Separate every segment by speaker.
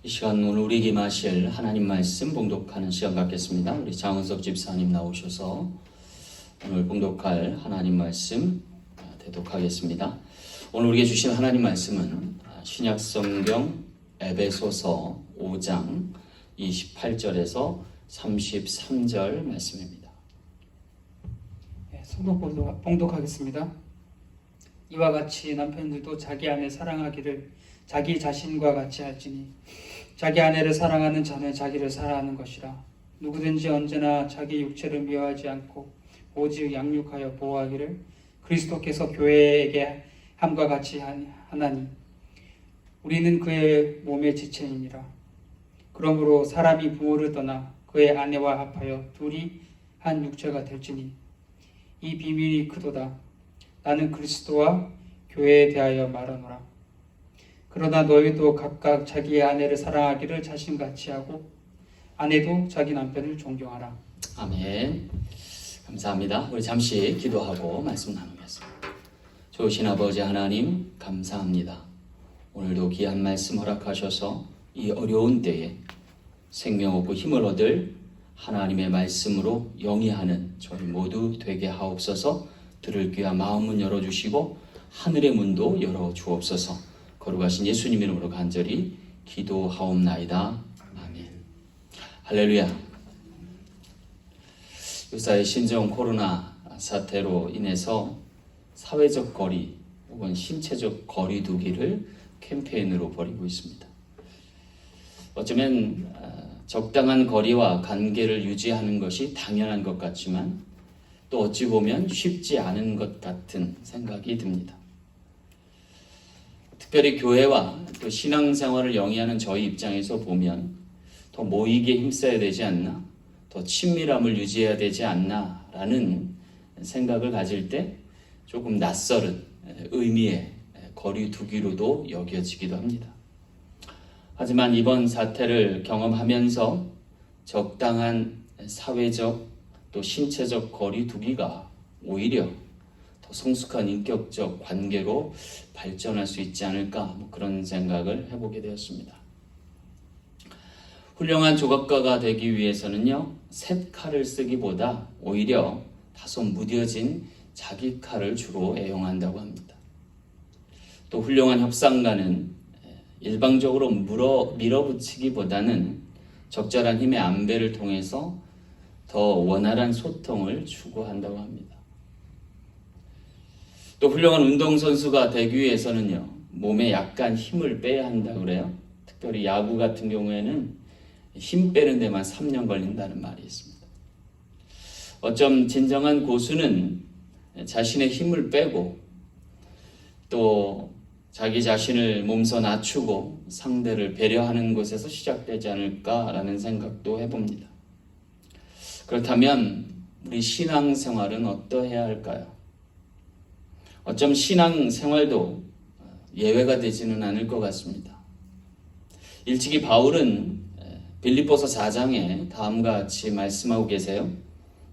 Speaker 1: 이 시간 오늘 우리에게 마실 하나님 말씀 봉독하는 시간 갖겠습니다. 우리 장은석 집사님 나오셔서 오늘 봉독할 하나님 말씀 대독하겠습니다. 오늘 우리에게 주신 하나님 말씀은 신약성경 에베소서 5장 28절에서 33절 말씀입니다.
Speaker 2: 성경 봉독하겠습니다. 이와 같이 남편들도 자기 아내 사랑하기를 자기 자신과 같이 할지니 자기 아내를 사랑하는 자는 자기를 사랑하는 것이라. 누구든지 언제나 자기 육체를 미워하지 않고 오직 양육하여 보호하기를 그리스도께서 교회에게 함과 같이 하나니 우리는 그의 몸의 지체이니라. 그러므로 사람이 부모를 떠나 그의 아내와 합하여 둘이 한 육체가 될지니 이 비밀이 크도다. 나는 그리스도와 교회에 대하여 말하노라. 그러나 너희도 각각 자기의 아내를 사랑하기를 자신같이 하고 아내도 자기 남편을 존경하라.
Speaker 1: 아멘. 감사합니다. 우리 잠시 기도하고 말씀 나누겠습니다. 좋으신 아버지 하나님 감사합니다. 오늘도 귀한 말씀 허락하셔서 이 어려운 때에 생명 얻고 힘을 얻을 하나님의 말씀으로 영위하는 저희 모두 되게 하옵소서. 들을 귀한 마음문 열어주시고 하늘의 문도 열어주옵소서. 거룩하신 예수님 이름으로 간절히 기도하옵나이다. 아멘. 할렐루야. 요사의 신종 코로나 사태로 인해서 사회적 거리 혹은 신체적 거리 두기를 캠페인으로 벌이고 있습니다. 어쩌면 적당한 거리와 관계를 유지하는 것이 당연한 것 같지만 또 어찌 보면 쉽지 않은 것 같은 생각이 듭니다. 특별히 교회와 또 신앙생활을 영위하는 저희 입장에서 보면 더 모이게 힘써야 되지 않나, 더 친밀함을 유지해야 되지 않나 라는 생각을 가질 때 조금 낯설은 의미의 거리 두기로도 여겨지기도 합니다. 하지만 이번 사태를 경험하면서 적당한 사회적 또 신체적 거리 두기가 오히려 더 성숙한 인격적 관계로 발전할 수 있지 않을까 그런 생각을 해보게 되었습니다. 훌륭한 조각가가 되기 위해서는요, 셋 칼을 쓰기보다 오히려 다소 무뎌진 자기 칼을 주로 애용한다고 합니다. 또 훌륭한 협상가는 일방적으로 밀어붙이기보다는 적절한 힘의 안배를 통해서 더 원활한 소통을 추구한다고 합니다. 또 훌륭한 운동선수가 되기 위해서는요, 몸에 약간 힘을 빼야 한다고 그래요. 특별히 야구 같은 경우에는 힘 빼는 데만 3년 걸린다는 말이 있습니다. 어쩜 진정한 고수는 자신의 힘을 빼고 또 자기 자신을 몸소 낮추고 상대를 배려하는 것에서 시작되지 않을까라는 생각도 해봅니다. 그렇다면 우리 신앙생활은 어떠해야 할까요? 어쩜 신앙생활도 예외가 되지는 않을 것 같습니다. 일찍이 바울은 빌립보서 4장에 다음과 같이 말씀하고 계세요.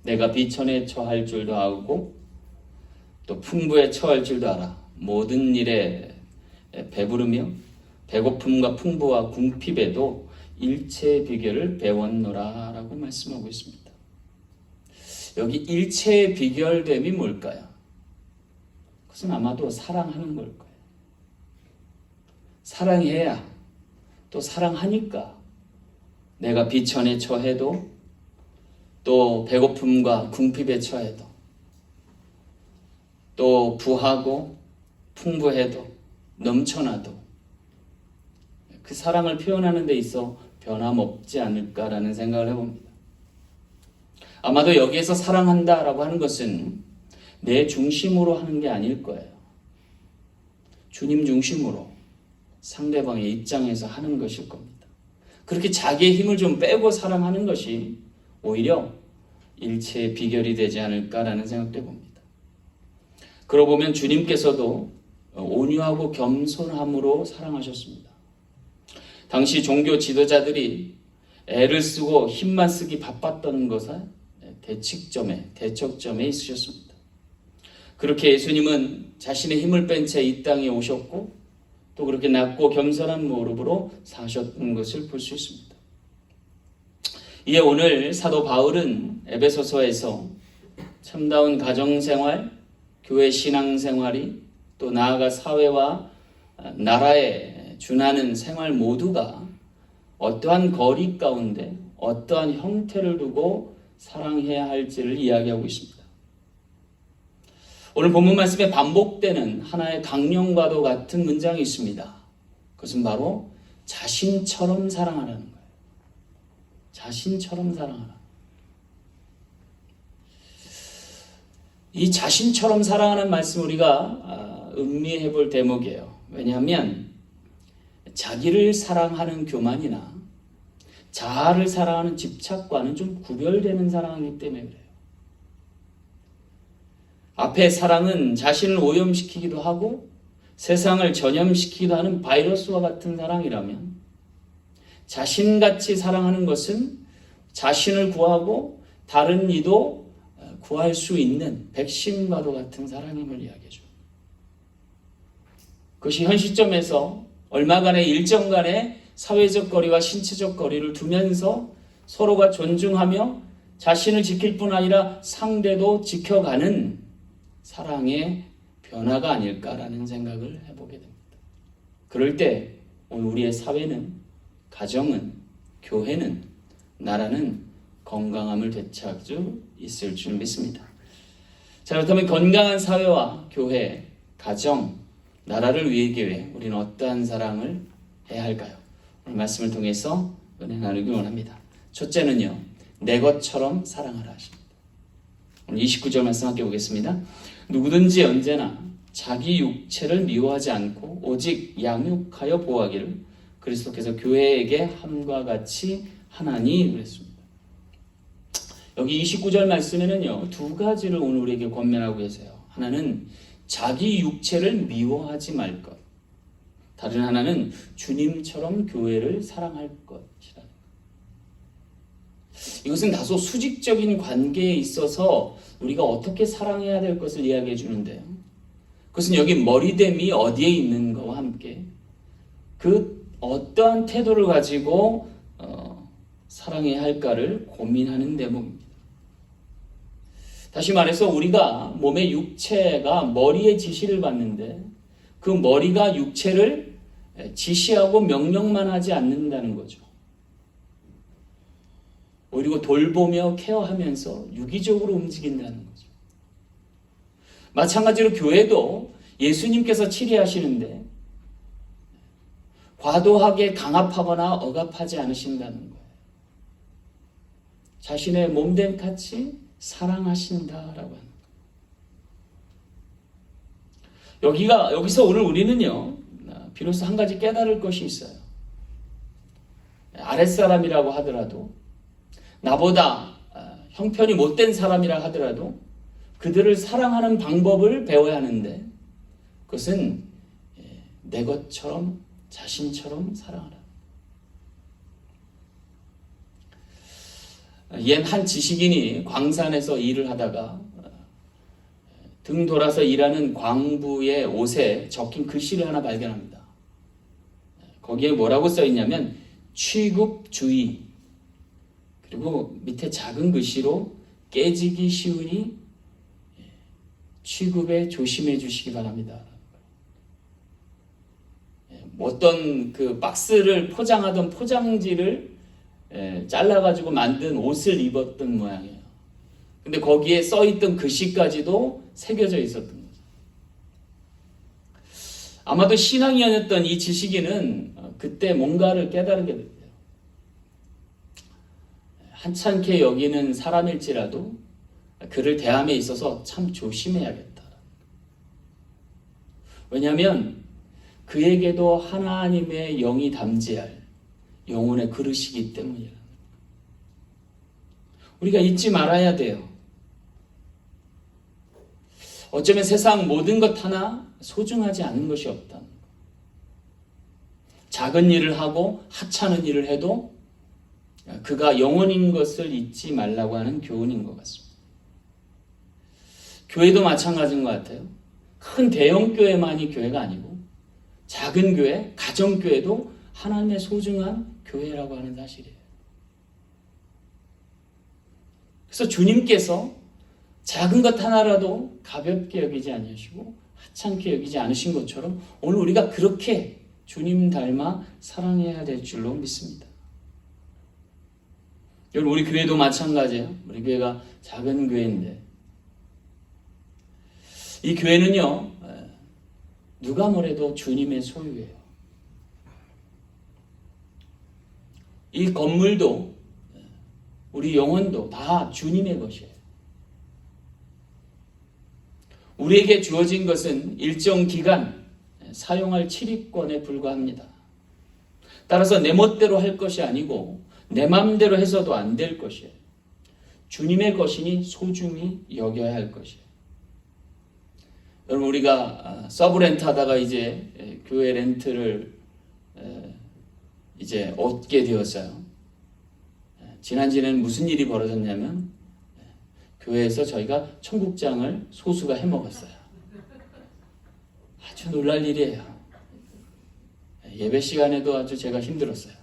Speaker 1: 내가 비천에 처할 줄도 알고 또 풍부에 처할 줄도 알아. 모든 일에 배부르며 배고픔과 풍부와 궁핍에도 일체의 비결을 배웠노라 라고 말씀하고 있습니다. 여기 일체의 비결됨이 뭘까요? 그것은 아마도 사랑하는 걸 거예요. 사랑해야 또 사랑하니까 내가 비천에 처해도 또 배고픔과 궁핍에 처해도 또 부하고 풍부해도 넘쳐나도 그 사랑을 표현하는 데 있어 변함없지 않을까라는 생각을 해봅니다. 아마도 여기에서 사랑한다라고 하는 것은 내 중심으로 하는 게 아닐 거예요. 주님 중심으로 상대방의 입장에서 하는 것일 겁니다. 그렇게 자기의 힘을 좀 빼고 사랑하는 것이 오히려 일체의 비결이 되지 않을까라는 생각도 해봅니다. 그러고 보면 주님께서도 온유하고 겸손함으로 사랑하셨습니다. 당시 종교 지도자들이 애를 쓰고 힘만 쓰기 바빴던 것은 대척점에 있으셨습니다. 그렇게 예수님은 자신의 힘을 뺀 채 이 땅에 오셨고 또 그렇게 낮고 겸손한 모습으로 사셨던 것을 볼 수 있습니다. 이에 오늘 사도 바울은 에베소서에서 참다운 가정생활, 교회 신앙생활이 또 나아가 사회와 나라에 준하는 생활 모두가 어떠한 거리 가운데 어떠한 형태를 두고 사랑해야 할지를 이야기하고 있습니다. 오늘 본문 말씀에 반복되는 하나의 강령과도 같은 문장이 있습니다. 그것은 바로 자신처럼 사랑하라는 거예요. 자신처럼 사랑하라. 이 자신처럼 사랑하는 말씀 우리가 음미해 볼 대목이에요. 왜냐하면 자기를 사랑하는 교만이나 자아를 사랑하는 집착과는 좀 구별되는 사랑이기 때문에 그래요. 앞에 사랑은 자신을 오염시키기도 하고 세상을 전염시키기도 하는 바이러스와 같은 사랑이라면 자신같이 사랑하는 것은 자신을 구하고 다른 이도 구할 수 있는 백신과도 같은 사랑임을 이야기해줘. 그것이 현 시점에서 얼마간의 일정간의 사회적 거리와 신체적 거리를 두면서 서로가 존중하며 자신을 지킬 뿐 아니라 상대도 지켜가는 사랑의 변화가 아닐까라는 생각을 해보게 됩니다. 그럴 때 오늘 우리의 사회는, 가정은, 교회는, 나라는 건강함을 되찾을 수 있을 줄 믿습니다. 자, 그렇다면 건강한 사회와 교회, 가정, 나라를 위하기 위해 우리는 어떠한 사랑을 해야 할까요? 오늘 말씀을 통해서 은혜 나누기 원합니다. 첫째는요, 내 것처럼 사랑하라 하십니다. 오늘 29절 말씀 함께 보겠습니다. 누구든지 언제나 자기 육체를 미워하지 않고 오직 양육하여 보호하기를 그리스도께서 교회에게 함과 같이 하나니 그랬습니다. 여기 29절 말씀에는요, 두 가지를 오늘 우리에게 권면하고 계세요. 하나는 자기 육체를 미워하지 말 것. 다른 하나는 주님처럼 교회를 사랑할 것이라는 것. 이것은 다소 수직적인 관계에 있어서 우리가 어떻게 사랑해야 될 것을 이야기해 주는데요. 그것은 여기 머리됨이 어디에 있는 것과 함께 그 어떠한 태도를 가지고 사랑해야 할까를 고민하는 대목입니다. 다시 말해서 우리가 몸의 육체가 머리의 지시를 받는데 그 머리가 육체를 지시하고 명령만 하지 않는다는 거죠. 오히려 돌보며 케어하면서 유기적으로 움직인다는 거죠. 마찬가지로 교회도 예수님께서 치리하시는데 과도하게 강압하거나 억압하지 않으신다는 거예요. 자신의 몸됨 같이 사랑하신다라고 하는 거예요. 여기서 오늘 우리는요, 비로소 한 가지 깨달을 것이 있어요. 아랫사람이라고 하더라도, 나보다 형편이 못된 사람이라 하더라도 그들을 사랑하는 방법을 배워야 하는데 그것은 내 것처럼 자신처럼 사랑하라. 옛 한 지식인이 광산에서 일을 하다가 등 돌아서 일하는 광부의 옷에 적힌 글씨를 하나 발견합니다. 거기에 뭐라고 써있냐면 취급주의, 그리고 밑에 작은 글씨로 깨지기 쉬우니 취급에 조심해 주시기 바랍니다. 어떤 그 박스를 포장하던 포장지를 잘라가지고 만든 옷을 입었던 모양이에요. 근데 거기에 써있던 글씨까지도 새겨져 있었던 거죠. 아마도 신앙인이었던 이 지식인은 그때 뭔가를 깨달게 됐대요. 하찮게 여기는 사람일지라도 그를 대함에 있어서 참 조심해야겠다. 왜냐하면 그에게도 하나님의 영이 담지할 영혼의 그릇이기 때문이라. 우리가 잊지 말아야 돼요. 어쩌면 세상 모든 것 하나 소중하지 않은 것이 없다. 작은 일을 하고 하찮은 일을 해도 그가 영혼인 것을 잊지 말라고 하는 교훈인 것 같습니다. 교회도 마찬가지인 것 같아요. 큰 대형 교회만이 교회가 아니고 작은 교회, 가정교회도 하나님의 소중한 교회라고 하는 사실이에요. 그래서 주님께서 작은 것 하나라도 가볍게 여기지 아니하시고 하찮게 여기지 않으신 것처럼 오늘 우리가 그렇게 주님 닮아 사랑해야 될 줄로 믿습니다. 여러분, 우리 교회도 마찬가지예요. 우리 교회가 작은 교회인데 이 교회는요, 누가 뭐래도 주님의 소유예요. 이 건물도 우리 영혼도 다 주님의 것이에요. 우리에게 주어진 것은 일정 기간 사용할 칠입권에 불과합니다. 따라서 내 멋대로 할 것이 아니고 내 마음대로 해서도 안 될 것이에요. 주님의 것이니 소중히 여겨야 할 것이에요. 여러분, 우리가 서브 렌트 하다가 이제 교회 렌트를 이제 얻게 되었어요. 지난주에는 무슨 일이 벌어졌냐면 교회에서 저희가 청국장을 소수가 해먹었어요. 아주 놀랄 일이에요. 예배 시간에도 아주 제가 힘들었어요.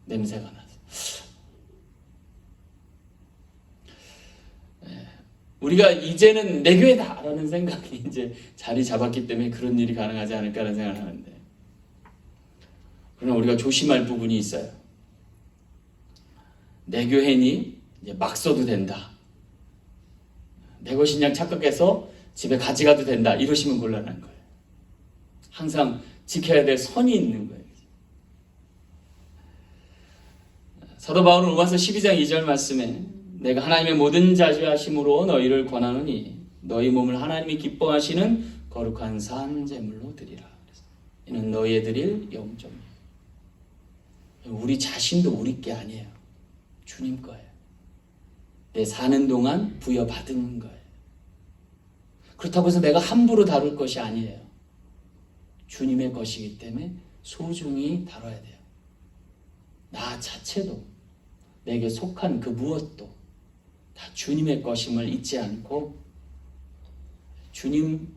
Speaker 1: 냄새가 나서. 우리가 이제는 내 교회다라는 생각이 이제 자리 잡았기 때문에 그런 일이 가능하지 않을까라는 생각을 하는데, 그러나 우리가 조심할 부분이 있어요. 내 교회니 이제 막 써도 된다. 내 것인 양 착각해서 집에 가져가도 된다. 이러시면 곤란한 거예요. 항상 지켜야 될 선이 있는 거예요. 사도 바울은 로마서 12장 2절 말씀에 내가 하나님의 모든 자주하심으로 너희를 권하노니 너희 몸을 하나님이 기뻐하시는 거룩한 산 제물로 드리라. 이는 너희의 드릴 영점이에요. 우리 자신도 우리 게 아니에요. 주님 거예요. 내 사는 동안 부여받은 거예요. 그렇다고 해서 내가 함부로 다룰 것이 아니에요. 주님의 것이기 때문에 소중히 다뤄야 돼요. 나 자체도 내게 속한 그 무엇도 다 주님의 것임을 잊지 않고 주님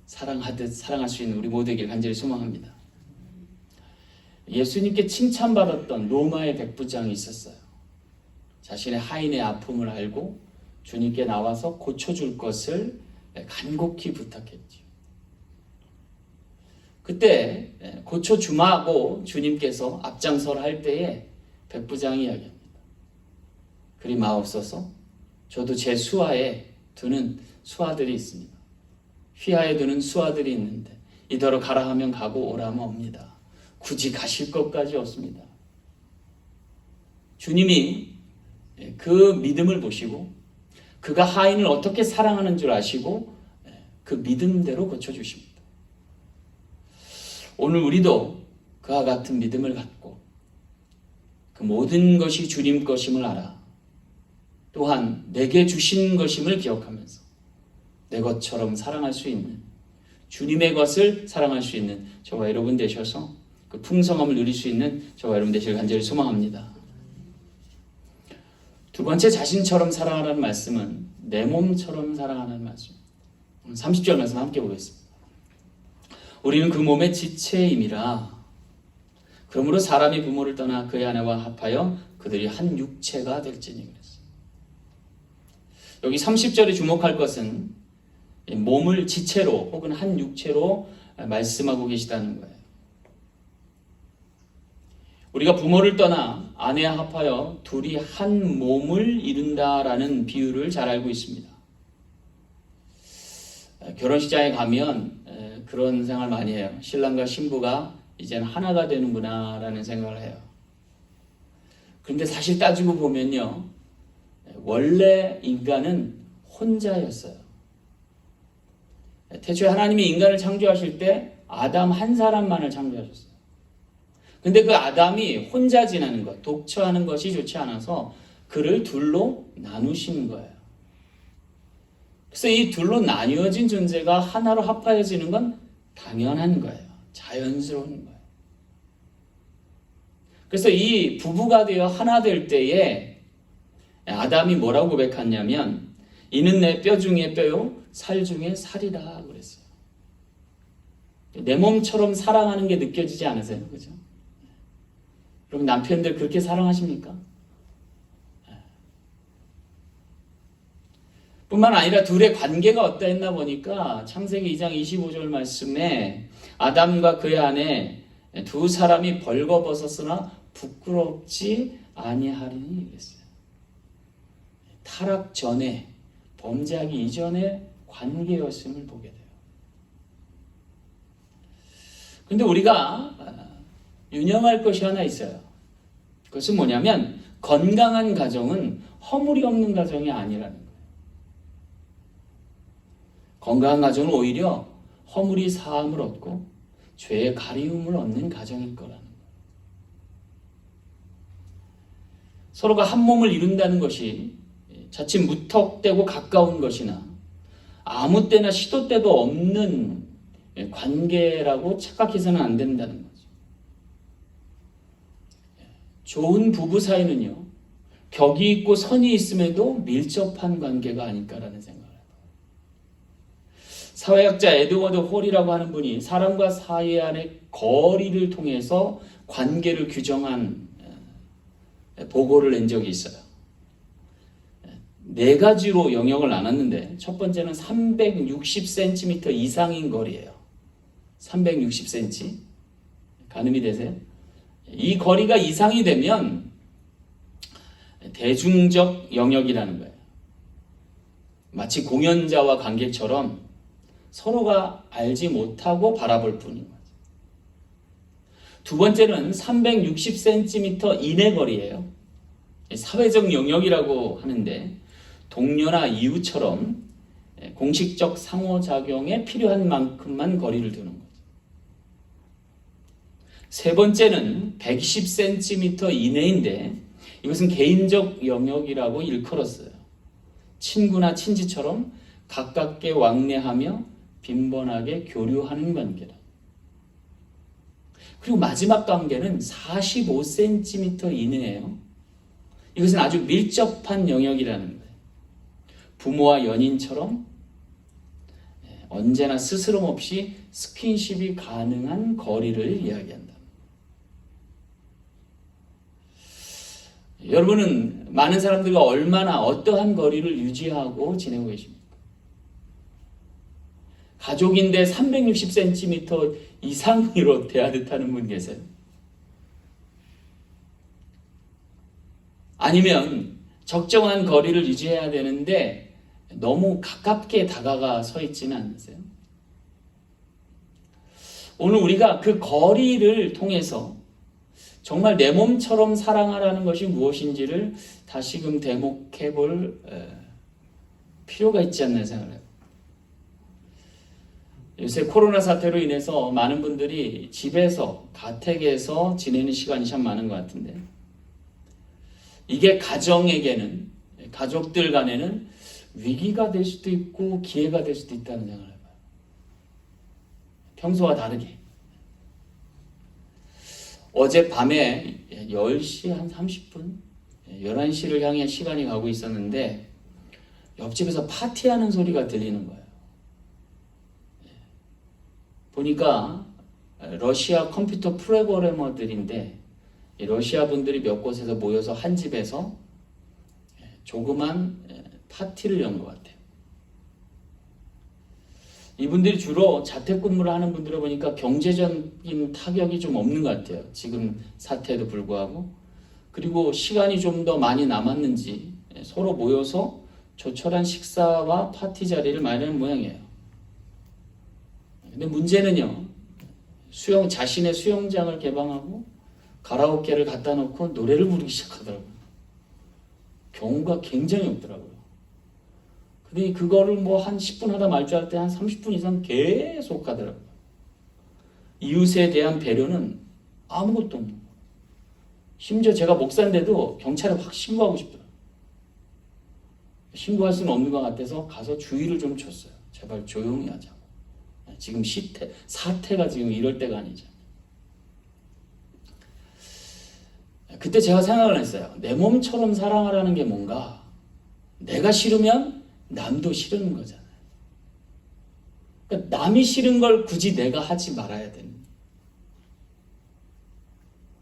Speaker 1: 사랑하듯 사랑할 수 있는 우리 모두에게 간절히 소망합니다. 예수님께 칭찬받았던 로마의 백부장이 있었어요. 자신의 하인의 아픔을 알고 주님께 나와서 고쳐줄 것을 간곡히 부탁했죠. 그때 고쳐주마고 주님께서 앞장서라 할 때에 백부장이 이야기합니다. 그리 마옵소서, 저도 제 수하에 두는 수하들이 있습니다. 휘하에 두는 수하들이 있는데 이대로 가라 하면 가고 오라 하면 옵니다. 굳이 가실 것까지 없습니다. 주님이 그 믿음을 보시고 그가 하인을 어떻게 사랑하는 줄 아시고 그 믿음대로 고쳐주십니다. 오늘 우리도 그와 같은 믿음을 갖고 그 모든 것이 주님 것임을 알아 또한 내게 주신 것임을 기억하면서 내 것처럼 사랑할 수 있는 주님의 것을 사랑할 수 있는 저와 여러분 되셔서 그 풍성함을 누릴 수 있는 저와 여러분 되시길 간절히 소망합니다. 두 번째, 자신처럼 사랑하라는 말씀은 내 몸처럼 사랑하라는 말씀. 30절 말씀 함께 보겠습니다. 우리는 그 몸의 지체임이라. 그러므로 사람이 부모를 떠나 그의 아내와 합하여 그들이 한 육체가 될지니 그랬어요. 여기 30절에 주목할 것은 몸을 지체로 혹은 한 육체로 말씀하고 계시다는 거예요. 우리가 부모를 떠나 아내와 합하여 둘이 한 몸을 이룬다라는 비유를 잘 알고 있습니다. 결혼식장에 가면 그런 생각을 많이 해요. 신랑과 신부가 이제는 하나가 되는구나 라는 생각을 해요. 그런데 사실 따지고 보면요, 원래 인간은 혼자였어요. 태초에 하나님이 인간을 창조하실 때 아담 한 사람만을 창조하셨어요. 근데 그 아담이 혼자 지내는 것, 독처하는 것이 좋지 않아서 그를 둘로 나누신 거예요. 그래서 이 둘로 나뉘어진 존재가 하나로 합하여지는 건 당연한 거예요. 자연스러운 거예요. 그래서 이 부부가 되어 하나 될 때에 아담이 뭐라고 고백했냐면 이는 내 뼈 중에 뼈요 살 중에 살이다 그랬어요. 내 몸처럼 사랑하는 게 느껴지지 않으세요? 그죠? 그럼 남편들 그렇게 사랑하십니까? 뿐만 아니라 둘의 관계가 어떠했나 보니까 창세기 2장 25절 말씀에 아담과 그의 아내 두 사람이 벌거벗었으나 부끄럽지 아니하리니 그랬어요. 타락 전에, 범죄하기 이전의 관계였음을 보게 돼요. 그런데 우리가 유념할 것이 하나 있어요. 그것은 뭐냐면 건강한 가정은 허물이 없는 가정이 아니라는 거예요. 건강한 가정은 오히려 허물이 사함을 얻고 죄의 가리움을 얻는 가정일 거라는 거예요. 서로가 한 몸을 이룬다는 것이 자칫 무턱대고 가까운 것이나 아무 때나 시도 때도 없는 관계라고 착각해서는 안 된다는 거죠. 좋은 부부 사이는요, 격이 있고 선이 있음에도 밀접한 관계가 아닐까라는 생각을 해요. 사회학자 에드워드 홀이라고 하는 분이 사람과 사회 안의 거리를 통해서 관계를 규정한 보고를 낸 적이 있어요. 네 가지로 영역을 나눴는데 첫 번째는 360cm 이상인 거리예요. 360cm. 가늠이 되세요? 이 거리가 이상이 되면 대중적 영역이라는 거예요. 마치 공연자와 관객처럼 서로가 알지 못하고 바라볼 뿐인 거죠. 두 번째는 360cm 이내 거리예요. 사회적 영역이라고 하는데 동료나 이웃처럼 공식적 상호작용에 필요한 만큼만 거리를 두는 거죠. 세 번째는 110cm 이내인데 이것은 개인적 영역이라고 일컬었어요. 친구나 친지처럼 가깝게 왕래하며 빈번하게 교류하는 관계다. 그리고 마지막 관계는 45cm 이내예요. 이것은 아주 밀접한 영역이라는 거예요. 부모와 연인처럼 언제나 스스럼 없이 스킨십이 가능한 거리를 이야기한다. 여러분은 많은 사람들과 얼마나 어떠한 거리를 유지하고 지내고 계십니까? 가족인데 360cm 이상으로 돼야 됐다는 분 계세요? 아니면 적정한 거리를 유지해야 되는데 너무 가깝게 다가가 서 있지는 않으세요? 오늘 우리가 그 거리를 통해서 정말 내 몸처럼 사랑하라는 것이 무엇인지를 다시금 대목해 볼 필요가 있지 않나 생각해요. 요새 코로나 사태로 인해서 많은 분들이 집에서, 가택에서 지내는 시간이 참 많은 것 같은데 이게 가정에게는, 가족들 간에는 위기가 될 수도 있고 기회가 될 수도 있다는 생각을 해봐요. 평소와 다르게. 어젯밤에 10시 한 30분, 11시를 향해 시간이 가고 있었는데 옆집에서 파티하는 소리가 들리는 거예요. 보니까 러시아 컴퓨터 프로그래머들인데 러시아 분들이 몇 곳에서 모여서 한 집에서 조그만 파티를 연 것 같아요. 이분들이 주로 재택근무를 하는 분들을 보니까 경제적인 타격이 좀 없는 것 같아요. 지금 사태에도 불구하고. 그리고 시간이 좀 더 많이 남았는지 서로 모여서 조촐한 식사와 파티 자리를 마련하는 모양이에요. 근데 문제는요, 자신의 수영장을 개방하고 가라오케를 갖다 놓고 노래를 부르기 시작하더라고요. 경우가 굉장히 없더라고요. 근데 그거를 뭐 한 10분 하다 말 줄 알 때 한 30분 이상 계속 하더라고요. 이웃에 대한 배려는 아무것도 없는 거예요. 심지어 제가 목사인데도 경찰에 확 신고하고 싶더라고요. 신고할 수는 없는 것 같아서 가서 주의를 좀 줬어요. 제발 조용히 하자고. 지금 사태가 지금 이럴 때가 아니죠. 그때 제가 생각을 했어요. 내 몸처럼 사랑하라는 게 뭔가? 내가 싫으면 남도 싫은 거잖아요. 그러니까 남이 싫은 걸 굳이 내가 하지 말아야 되는.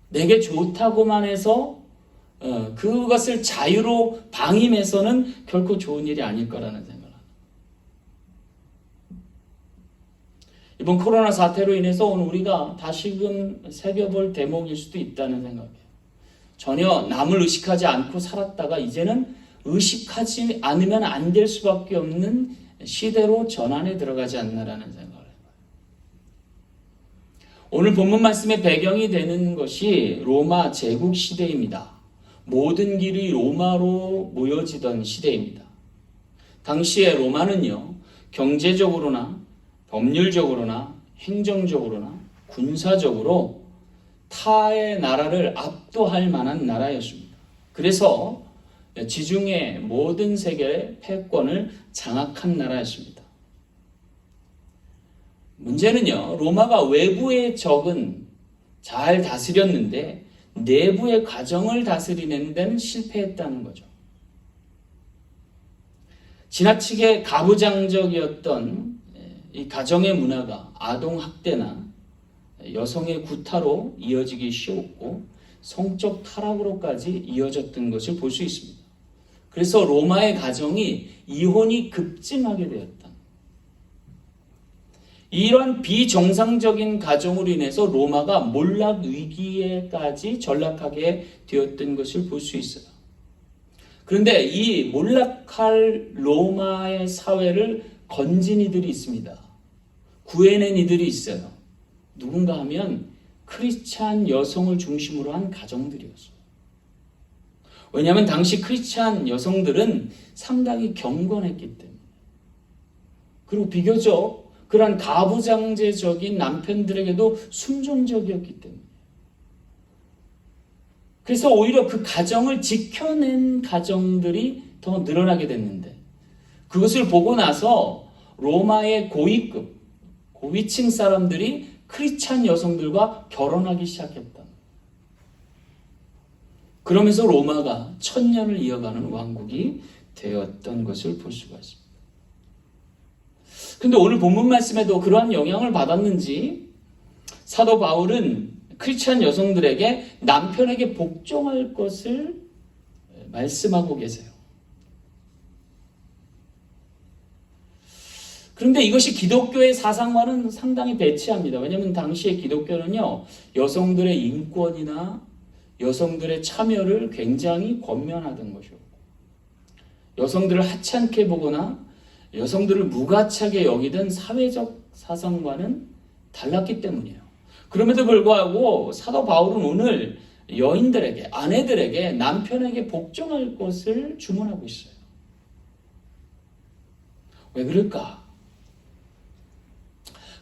Speaker 1: 내게 좋다고만 해서 그것을 자유로 방임해서는 결코 좋은 일이 아닐 거라는 생각을 합니다. 이번 코로나 사태로 인해서 오늘 우리가 다시금 새겨볼 대목일 수도 있다는 생각이에요. 전혀 남을 의식하지 않고 살았다가 이제는 의식하지 않으면 안 될 수밖에 없는 시대로 전환에 들어가지 않나라는 생각을 해요. 오늘 본문 말씀의 배경이 되는 것이 로마 제국 시대입니다. 모든 길이 로마로 모여지던 시대입니다. 당시에 로마는요, 경제적으로나 법률적으로나 행정적으로나 군사적으로 타의 나라를 압도할 만한 나라였습니다. 그래서 지중해 모든 세계의 패권을 장악한 나라였습니다. 문제는요, 로마가 외부의 적은 잘 다스렸는데 내부의 가정을 다스리는 데는 실패했다는 거죠. 지나치게 가부장적이었던 이 가정의 문화가 아동학대나 여성의 구타로 이어지기 쉬웠고 성적 타락으로까지 이어졌던 것을 볼 수 있습니다. 그래서 로마의 가정이 이혼이 급증하게 되었다. 이런 비정상적인 가정으로 인해서 로마가 몰락 위기에까지 전락하게 되었던 것을 볼 수 있어요. 그런데 이 몰락할 로마의 사회를 건진 이들이 있습니다. 구해낸 이들이 있어요. 누군가 하면 크리스찬 여성을 중심으로 한 가정들이었어요. 왜냐하면 당시 크리스찬 여성들은 상당히 경건했기 때문에, 그리고 비교적 그러한 가부장제적인 남편들에게도 순종적이었기 때문에, 그래서 오히려 그 가정을 지켜낸 가정들이 더 늘어나게 됐는데, 그것을 보고 나서 로마의 고위급, 고위층 사람들이 크리스찬 여성들과 결혼하기 시작했다. 그러면서 로마가 1000년을 이어가는 왕국이 되었던 것을 볼 수가 있습니다. 근데 오늘 본문 말씀에도 그러한 영향을 받았는지 사도 바울은 크리스찬 여성들에게 남편에게 복종할 것을 말씀하고 계세요. 그런데 이것이 기독교의 사상과는 상당히 배치합니다. 왜냐하면 당시의 기독교는요, 여성들의 인권이나 여성들의 참여를 굉장히 권면하던 것이었고, 여성들을 하찮게 보거나 여성들을 무가치하게 여기던 사회적 사상과는 달랐기 때문이에요. 그럼에도 불구하고 사도 바울은 오늘 여인들에게, 아내들에게 남편에게 복종할 것을 주문하고 있어요. 왜 그럴까?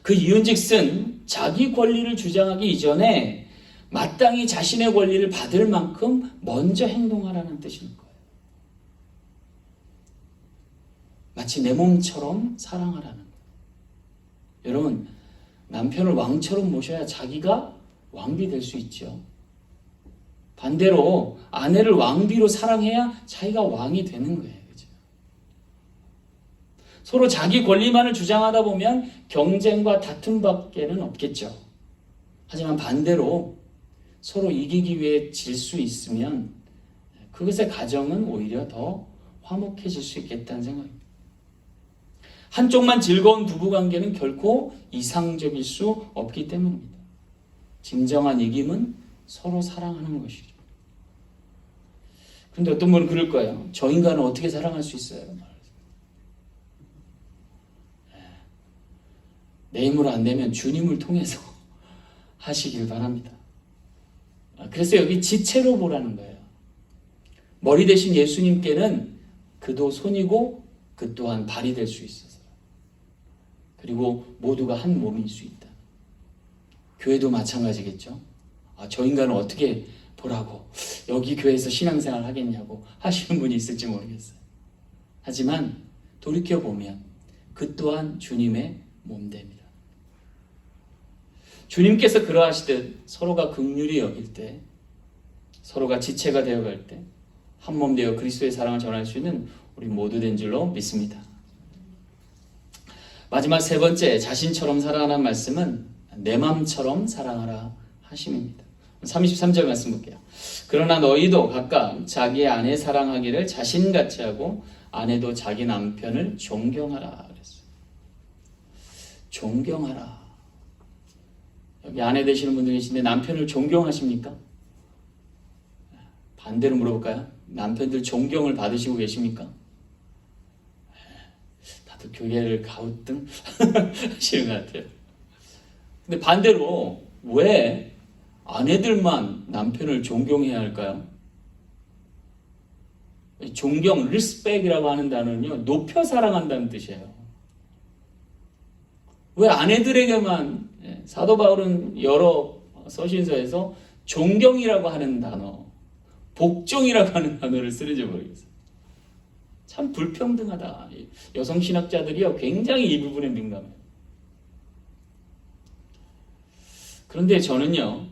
Speaker 1: 그 이유인즉슨 자기 권리를 주장하기 이전에 마땅히 자신의 권리를 받을 만큼 먼저 행동하라는 뜻인 거예요. 마치 내 몸처럼 사랑하라는 거예요. 여러분, 남편을 왕처럼 모셔야 자기가 왕비 될 수 있죠. 반대로 아내를 왕비로 사랑해야 자기가 왕이 되는 거예요. 그죠? 서로 자기 권리만을 주장하다 보면 경쟁과 다툼밖에는 없겠죠. 하지만 반대로 서로 이기기 위해 질 수 있으면 그것의 가정은 오히려 더 화목해질 수 있겠다는 생각입니다. 한쪽만 즐거운 부부관계는 결코 이상적일 수 없기 때문입니다. 진정한 이김은 서로 사랑하는 것이죠. 그런데 어떤 분은 그럴 거예요. 저 인간은 어떻게 사랑할 수 있어요? 내 힘으로 안 되면 주님을 통해서 하시길 바랍니다. 그래서 여기 지체로 보라는 거예요. 머리 대신 예수님께는 그도 손이고 그 또한 발이 될 수 있어서, 그리고 모두가 한 몸일 수 있다. 교회도 마찬가지겠죠. 저 인간은 어떻게 보라고, 여기 교회에서 신앙생활 하겠냐고 하시는 분이 있을지 모르겠어요. 하지만 돌이켜보면 그 또한 주님의 몸됩니다. 주님께서 그러하시듯 서로가 긍휼히 여길 때, 서로가 지체가 되어갈 때 한 몸 되어 그리스도의 사랑을 전할 수 있는 우리 모두 된 줄로 믿습니다. 마지막 세 번째, 자신처럼 살아가라는 말씀은 내 맘처럼 사랑하라 하심입니다. 33절 말씀 볼게요. 그러나 너희도 각각 자기 아내 사랑하기를 자신같이 하고 아내도 자기 남편을 존경하라 그랬어요. 존경하라. 여기 아내 되시는 분들 계신데 남편을 존경하십니까? 반대로 물어볼까요? 남편들 존경을 받으시고 계십니까? 다들 교회를 가우뚱 하시는 것 같아요. 근데 반대로 왜 아내들만 남편을 존경해야 할까요? 존경, 리스펙이라고 하는 단어는요, 높여 사랑한다는 뜻이에요. 왜 아내들에게만, 사도 바울은 여러 서신서에서 존경이라고 하는 단어, 복종이라고 하는 단어를 쓰는지 모르겠어요. 참 불평등하다. 여성 신학자들이요, 굉장히 이 부분에 민감해요. 그런데 저는요,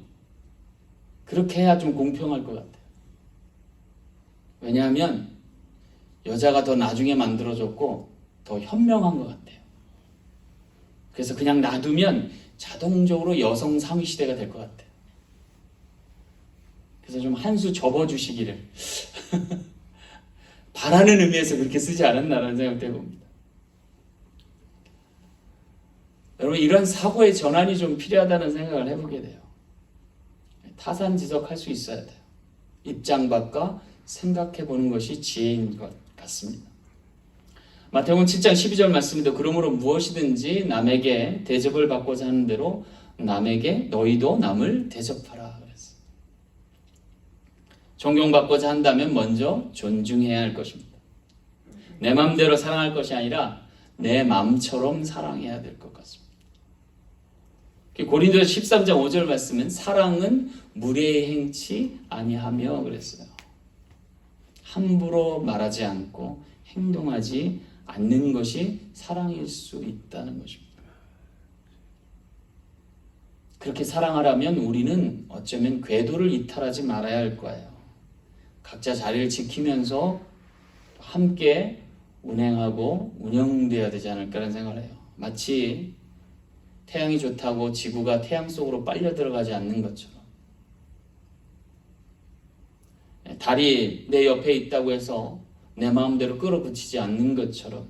Speaker 1: 그렇게 해야 좀 공평할 것 같아요. 왜냐하면 여자가 더 나중에 만들어졌고 더 현명한 것 같아요. 그래서 그냥 놔두면 자동적으로 여성 상위 시대가 될 것 같아요. 그래서 좀 한 수 접어주시기를 바라는 의미에서 그렇게 쓰지 않았나라는 생각도 해봅니다. 여러분, 이런 사고의 전환이 좀 필요하다는 생각을 해보게 돼요. 타산지석할 수 있어야 돼요. 입장 바꿔 생각해 보는 것이 지혜인 것 같습니다. 마태복음 7장 12절 말씀인데 그러므로 무엇이든지 남에게 대접을 받고자 하는 대로 남에게 너희도 남을 대접하라 그랬어요. 존경받고자 한다면 먼저 존중해야 할 것입니다. 내 마음대로 사랑할 것이 아니라 내 마음처럼 사랑해야 될 것 같습니다. 고린도서 13장 5절 말씀은 사랑은 무례히 행치 아니하며 그랬어요. 함부로 말하지 않고 행동하지 않는 것이 사랑일 수 있다는 것입니다. 그렇게 사랑하려면 우리는 어쩌면 궤도를 이탈하지 말아야 할 거예요. 각자 자리를 지키면서 함께 운행하고 운영돼야 되지 않을까라는 생각을 해요. 마치 태양이 좋다고 지구가 태양 속으로 빨려 들어가지 않는 것처럼, 달이 내 옆에 있다고 해서 내 마음대로 끌어붙이지 않는 것처럼,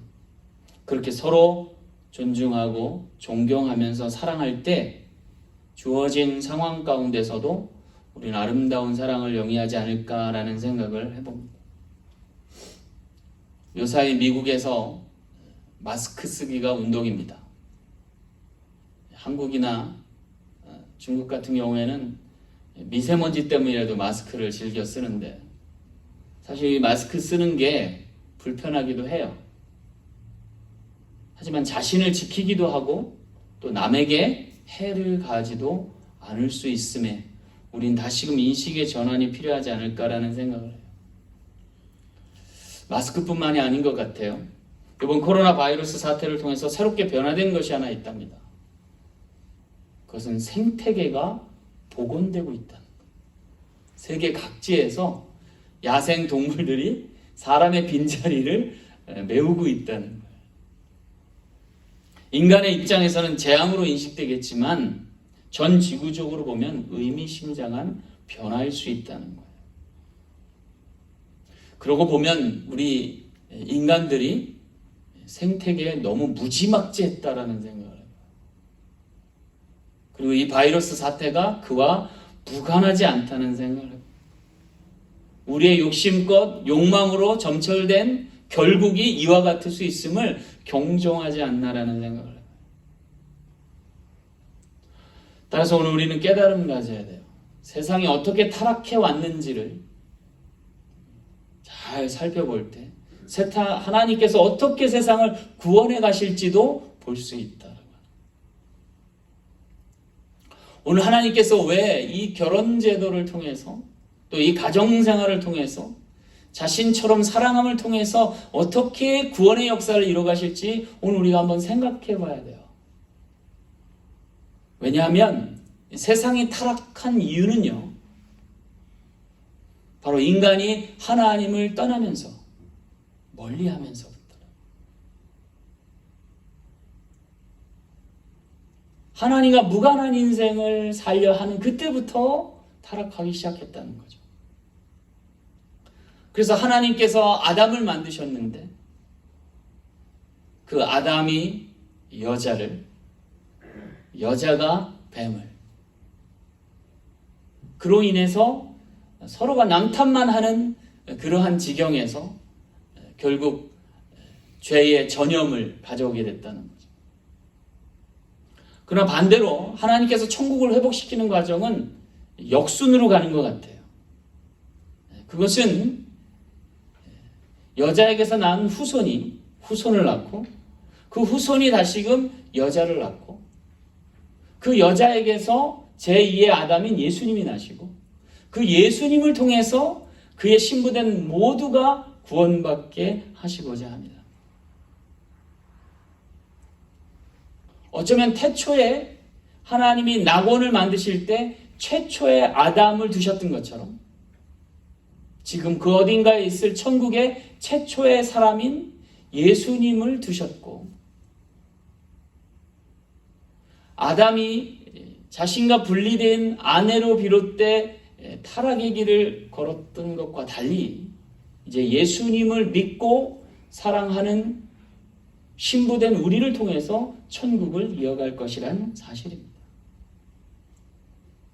Speaker 1: 그렇게 서로 존중하고 존경하면서 사랑할 때 주어진 상황 가운데서도 우리는 아름다운 사랑을 영위하지 않을까라는 생각을 해봅니다. 요사이 미국에서 마스크 쓰기가 운동입니다. 한국이나 중국 같은 경우에는 미세먼지 때문이라도 마스크를 즐겨 쓰는데, 사실 이 마스크 쓰는 게 불편하기도 해요. 하지만 자신을 지키기도 하고 또 남에게 해를 가하지도 않을 수 있음에 우린 다시금 인식의 전환이 필요하지 않을까라는 생각을 해요. 마스크뿐만이 아닌 것 같아요. 이번 코로나 바이러스 사태를 통해서 새롭게 변화된 것이 하나 있답니다. 그것은 생태계가 복원되고 있다. 세계 각지에서 야생 동물들이 사람의 빈자리를 메우고 있다는 거예요. 인간의 입장에서는 재앙으로 인식되겠지만 전 지구적으로 보면 의미심장한 변화일 수 있다는 거예요. 그러고 보면 우리 인간들이 생태계에 너무 무지막지했다라는 생각을 해요. 그리고 이 바이러스 사태가 그와 무관하지 않다는 생각을 해요. 우리의 욕심껏 욕망으로 점철된 결국이 이와 같을 수 있음을 경종하지 않나라는 생각을 해요. 따라서 오늘 우리는 깨달음을 가져야 돼요. 세상이 어떻게 타락해 왔는지를 잘 살펴볼 때 하나님께서 어떻게 세상을 구원해 가실지도 볼 수 있다. 오늘 하나님께서 왜 이 결혼 제도를 통해서 또 이 가정생활을 통해서 자신처럼 사랑함을 통해서 어떻게 구원의 역사를 이뤄 가실지 오늘 우리가 한번 생각해 봐야 돼요. 왜냐하면 세상이 타락한 이유는요, 바로 인간이 하나님을 떠나면서 멀리하면서부터 하나님과 무관한 인생을 살려 하는 그때부터 타락하기 시작했다는 거죠. 그래서 하나님께서 아담을 만드셨는데 그 아담이 여자를, 여자가 뱀을, 그로 인해서 서로가 남탓만 하는 그러한 지경에서 결국 죄의 전염을 가져오게 됐다는 거죠. 그러나 반대로 하나님께서 천국을 회복시키는 과정은 역순으로 가는 것 같아요. 그것은 여자에게서 낳은 후손이 후손을 낳고 그 후손이 다시금 여자를 낳고 그 여자에게서 제2의 아담인 예수님이 나시고 그 예수님을 통해서 그의 신부된 모두가 구원받게 하시고자 합니다. 어쩌면 태초에 하나님이 낙원을 만드실 때 최초의 아담을 두셨던 것처럼 지금 그 어딘가에 있을 천국의 최초의 사람인 예수님을 두셨고 아담이 자신과 분리된 아내로 비롯돼 타락의 길을 걸었던 것과 달리 이제 예수님을 믿고 사랑하는 신부된 우리를 통해서 천국을 이어갈 것이란 사실입니다.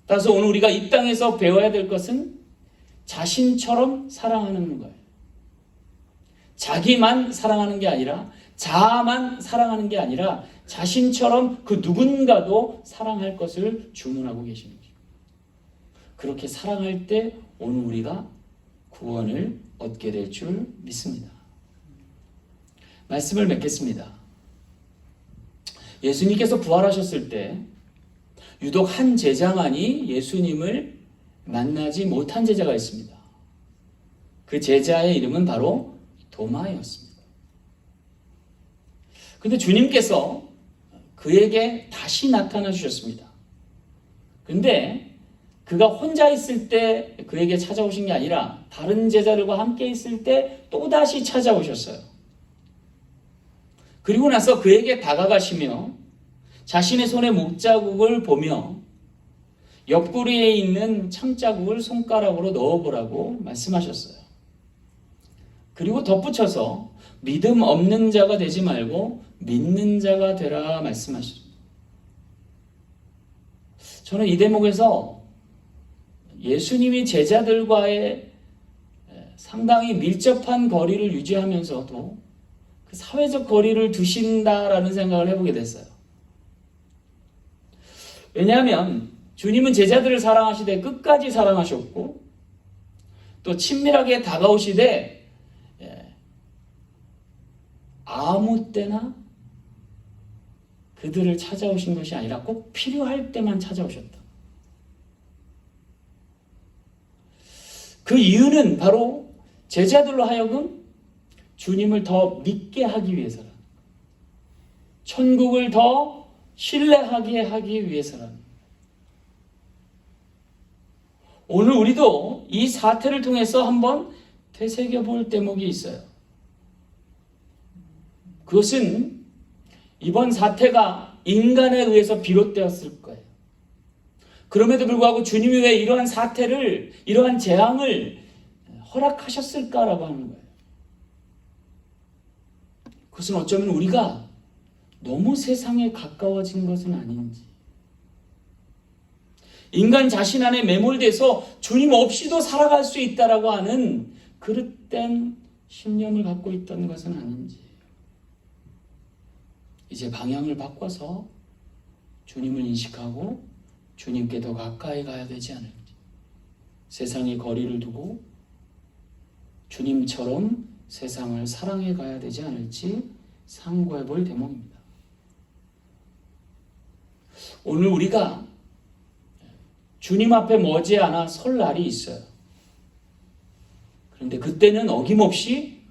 Speaker 1: 따라서 오늘 우리가 이 땅에서 배워야 될 것은 자신처럼 사랑하는 거예요. 자기만 사랑하는 게 아니라 자아만 사랑하는 게 아니라 자신처럼 그 누군가도 사랑할 것을 주문하고 계시는 거죠. 그렇게 사랑할 때 오늘 우리가 구원을 얻게 될 줄 믿습니다. 말씀을 맺겠습니다. 예수님께서 부활하셨을 때 유독 한 제자만이 예수님을 만나지 못한 제자가 있습니다. 그 제자의 이름은 바로 도마였습니다. 그런데 주님께서 그에게 다시 나타나 주셨습니다. 그런데 그가 혼자 있을 때 그에게 찾아오신 게 아니라 다른 제자들과 함께 있을 때 또다시 찾아오셨어요. 그리고 나서 그에게 다가가시며 자신의 손에 목자국을 보며 옆구리에 있는 창자국을 손가락으로 넣어보라고 말씀하셨어요. 그리고 덧붙여서 믿음 없는 자가 되지 말고 믿는 자가 되라 말씀하셨습니다. 저는 이 대목에서 예수님이 제자들과의 상당히 밀접한 거리를 유지하면서도 그 사회적 거리를 두신다라는 생각을 해보게 됐어요. 왜냐하면 주님은 제자들을 사랑하시되 끝까지 사랑하셨고 또 친밀하게 다가오시되 아무 때나 그들을 찾아오신 것이 아니라 꼭 필요할 때만 찾아오셨다. 그 이유는 바로 제자들로 하여금 주님을 더 믿게 하기 위해서라. 천국을 더 신뢰하게 하기 위해서라. 오늘 우리도 이 사태를 통해서 한번 되새겨볼 대목이 있어요. 그것은 이번 사태가 인간에 의해서 비롯되었을 거예요. 그럼에도 불구하고 주님이 왜 이러한 사태를, 이러한 재앙을 허락하셨을까라고 하는 거예요. 그것은 어쩌면 우리가 너무 세상에 가까워진 것은 아닌지, 인간 자신 안에 매몰돼서 주님 없이도 살아갈 수 있다라고 하는 그릇된 신념을 갖고 있던 것은 아닌지, 이제 방향을 바꿔서 주님을 인식하고 주님께 더 가까이 가야 되지 않을지, 세상에 거리를 두고 주님처럼 세상을 사랑해 가야 되지 않을지 상고해 볼 대목입니다. 오늘 우리가 주님 앞에 머지않아 설 날이 있어요. 그런데 그때는 어김없이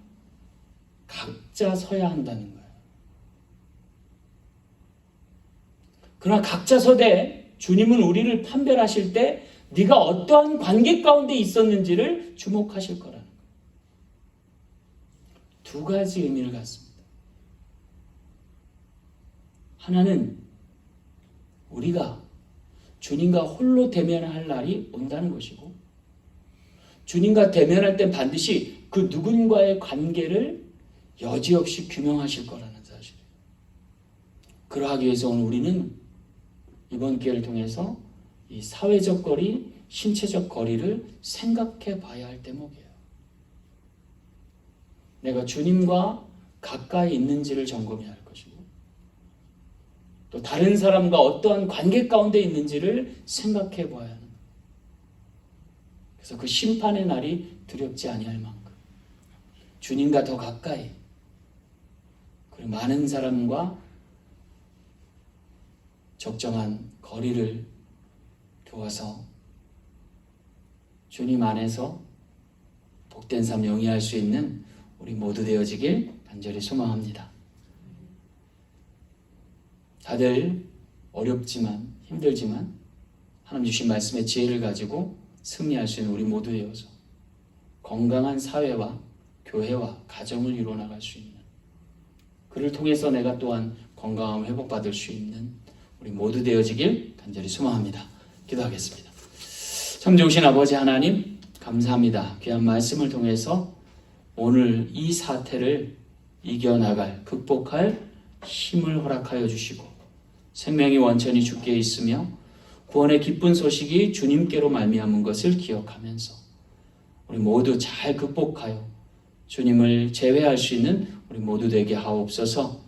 Speaker 1: 각자 서야 한다는 거예요. 그러나 각자 서되 주님은 우리를 판별하실 때 네가 어떠한 관계 가운데 있었는지를 주목하실 거라는 거예요. 두 가지 의미를 갖습니다. 하나는 우리가 주님과 홀로 대면할 날이 온다는 것이고, 주님과 대면할 땐 반드시 그 누군가의 관계를 여지없이 규명하실 거라는 사실이에요. 그러하기 위해서 오늘 우리는 이번 기회를 통해서 이 사회적 거리, 신체적 거리를 생각해 봐야 할 대목이에요. 내가 주님과 가까이 있는지를 점검해야 할 것이고, 또 다른 사람과 어떠한 관계 가운데 있는지를 생각해 봐야 하는 거예요. 그래서 그 심판의 날이 두렵지 아니할 만큼 주님과 더 가까이, 그리고 많은 사람과 적정한 거리를 두어서 주님 안에서 복된 삶 영위할 수 있는 우리 모두 되어지길 간절히 소망합니다. 다들 어렵지만 힘들지만 하나님 주신 말씀의 지혜를 가지고 승리할 수 있는 우리 모두 되어서 건강한 사회와 교회와 가정을 이루어 나갈 수 있는, 그를 통해서 내가 또한 건강함을 회복받을 수 있는 우리 모두 되어지길 간절히 소망합니다. 기도하겠습니다. 참 좋으신 아버지 하나님, 감사합니다. 귀한 말씀을 통해서 오늘 이 사태를 이겨나갈, 극복할 힘을 허락하여 주시고, 생명의 원천이 주께 있으며 구원의 기쁜 소식이 주님께로 말미암은 것을 기억하면서 우리 모두 잘 극복하여 주님을 제외할 수 있는 우리 모두 되게 하옵소서.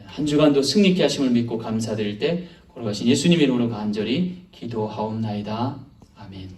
Speaker 1: 한 주간도 승리케 하심을 믿고 감사드릴 때 걸어가신 예수님 이름으로 간절히 기도하옵나이다. 아멘.